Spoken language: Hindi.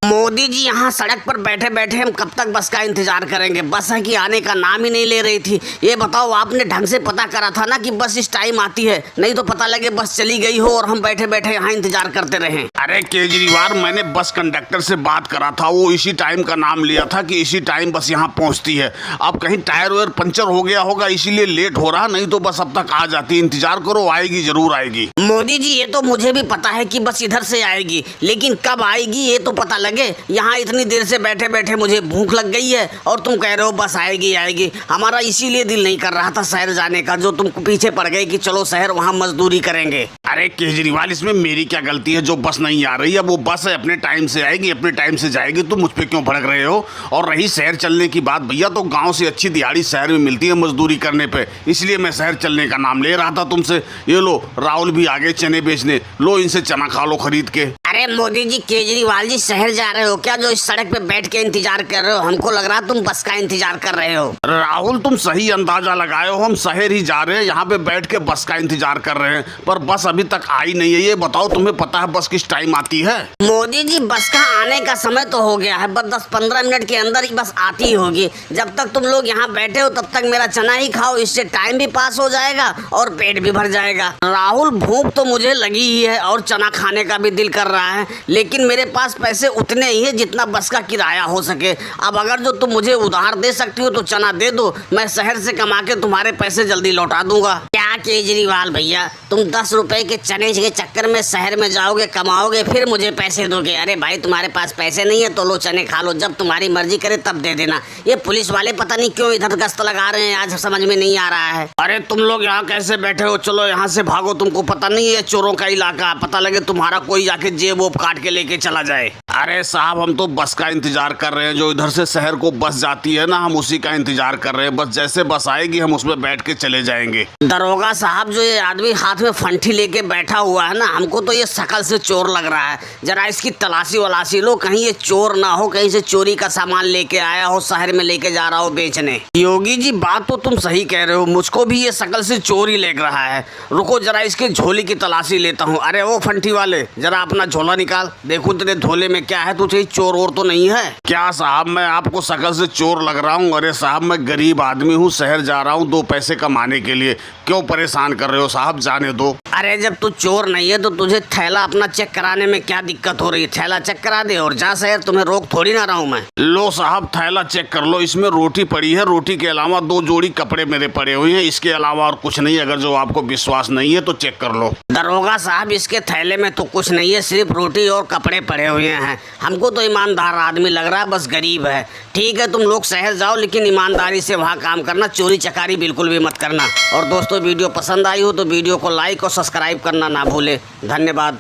मोदी जी, यहाँ सड़क पर बैठे बैठे हम कब तक बस का इंतजार करेंगे? बस है कि आने का नाम ही नहीं ले रही थी। ये बताओ, आपने ढंग से पता करा था ना कि बस इस टाइम आती है? नहीं तो पता लगे बस चली गई हो और हम बैठे बैठे यहाँ इंतजार करते रहे। अरे केजरीवाल, मैंने बस कंडक्टर से बात करा था, वो इसी टाइम का नाम लिया था कि इसी टाइम बस यहाँ पहुँचती है। अब कहीं टायर वायर पंचर हो गया होगा, इसीलिए लेट हो रहा, नहीं तो बस अब तक आ जाती। इंतजार करो, आएगी, जरूर आएगी। मोदी जी, ये तो मुझे भी पता है कि बस इधर से आएगी, लेकिन कब आएगी ये तो पता लगे। यहाँ इतनी देर से बैठे बैठे मुझे भूख लग गई है और तुम कह रहे हो बस आएगी आएगी। हमारा इसीलिए दिल नहीं कर रहा था शहर जाने का, जो तुम पीछे पड़ गए कि चलो शहर, वहाँ मजदूरी करेंगे। अरे केजरीवाल, इसमें मेरी क्या गलती है जो बस नहीं आ रही है? वो बस है, अपने टाइम से आएगी, अपने टाइम से जाएगी। तुम मुझ पे क्यों भड़क रहे हो? और रही शहर चलने की बात, भैया तो गांव से अच्छी दिहाड़ी शहर में मिलती है मजदूरी करने पे, इसलिए मैं शहर चलने का नाम ले रहा था तुमसे। ये लो, राहुल भी आ गए चने बेचने, लो इनसे चना खा लो खरीद के। अरे मोदी जी, केजरीवाल जी शहर जा रहे हो क्या, जो इस सड़क पे बैठ के इंतजार कर रहे हो? हमको लग रहा तुम बस का इंतजार कर रहे हो। राहुल, तुम सही अंदाजा लगाए हो, हम शहर ही जा रहे हैं, यहाँ पे बैठ के बस का इंतजार कर रहे हैं, पर बस अभी तक आई नहीं है। ये बताओ, तुम्हें पता है बस किस टाइम आती है? मोदी जी, बस का आने का समय तो हो गया है, बस 10-15 मिनट के अंदर ही बस आती ही होगी। जब तक तुम लोग यहाँ बैठे हो तब तक मेरा चना ही खाओ, इससे टाइम भी पास हो जाएगा और पेट भी भर जाएगा। राहुल, भूख तो मुझे लगी ही है और चना खाने का भी दिल कर रहा है, लेकिन मेरे पास पैसे उतने ही है जितना बस का किराया हो सके। अब अगर जो तुम मुझे उधार दे सकती हो तो चना दे दो, मैं शहर से कमा के तुम्हारे पैसे जल्दी लौटा दूंगा। क्या केजरीवाल भैया, तुम 10 रुपए के चने के चक्कर में शहर में जाओगे, कमाओगे, फिर मुझे पैसे दोगे? अरे भाई, तुम्हारे पास पैसे नहीं है तो लो चने खा लो, जब तुम्हारी मर्जी करे तब दे देना। ये पुलिस वाले पता नहीं क्यों इधर गश्त लगा रहे हैं, आज समझ में नहीं आ रहा है। अरे तुम लोग यहाँ कैसे बैठे हो? चलो यहाँ से भागो, तुमको पता नहीं है चोरों का इलाका, पता लगे तुम्हारा कोई जाके जेब वोब काट के लेके चला जाए। अरे साहब, हम तो बस का इंतजार कर रहे हैं, जो इधर से शहर को बस जाती है ना, हम उसी का इंतजार कर रहे हैं। बस जैसे बस आएगी हम उसमें बैठ के चले जाएंगे। दरोगा साहब, जो ये आदमी हाथ में फंटी लेके बैठा हुआ है ना, हमको तो ये शकल से चोर लग रहा है। जरा इसकी तलाशी वलाशी लो, कहीं ये चोर ना हो, कहीं से चोरी का सामान लेके आया हो, शहर में लेके जा रहा हो बेचने। योगी जी, बात तो तुम सही कह रहे हो, मुझको भी ये शकल से चोर ही लग रहा है। रुको जरा इसके झोले की तलाशी लेता हूँ। अरे वो फंटी वाले, जरा अपना झोला निकाल, देखो तेरे झोले में क्या है, तुझे चोर और तो नहीं है क्या? साहब, मैं आपको शकल से चोर लग रहा हूँ? अरे साहब, मैं गरीब आदमी हूँ, शहर जा रहा हूँ 2 पैसे कमाने के लिए, क्यों परेशान कर रहे हो साहब? जाने दो। अरे जब तू चोर नहीं है तो तुझे थैला अपना चेक कराने में क्या दिक्कत हो रही है? थैला चेक करा दे और जा शहर, तुम्हें रोक थोड़ी ना रहा हूँ मैं। लो साहब, थैला चेक कर लो, इसमें रोटी पड़ी है, रोटी के अलावा 2 जोड़ी कपड़े मेरे पड़े हुए हैं, इसके अलावा और कुछ नहीं। अगर जो आपको विश्वास नहीं है तो चेक कर लो। दरोगा साहब, इसके थैले में तो कुछ नहीं है, सिर्फ रोटी और कपड़े पड़े हुए हैं। हमको तो ईमानदार आदमी लग रहा है, बस गरीब है। ठीक है, तुम लोग शहर जाओ, लेकिन ईमानदारी से वहाँ काम करना, चोरी चकारी बिल्कुल भी मत करना। और दोस्तों, वीडियो पसंद आई हो तो वीडियो को लाइक और सब्सक्राइब करना ना भूले। धन्यवाद।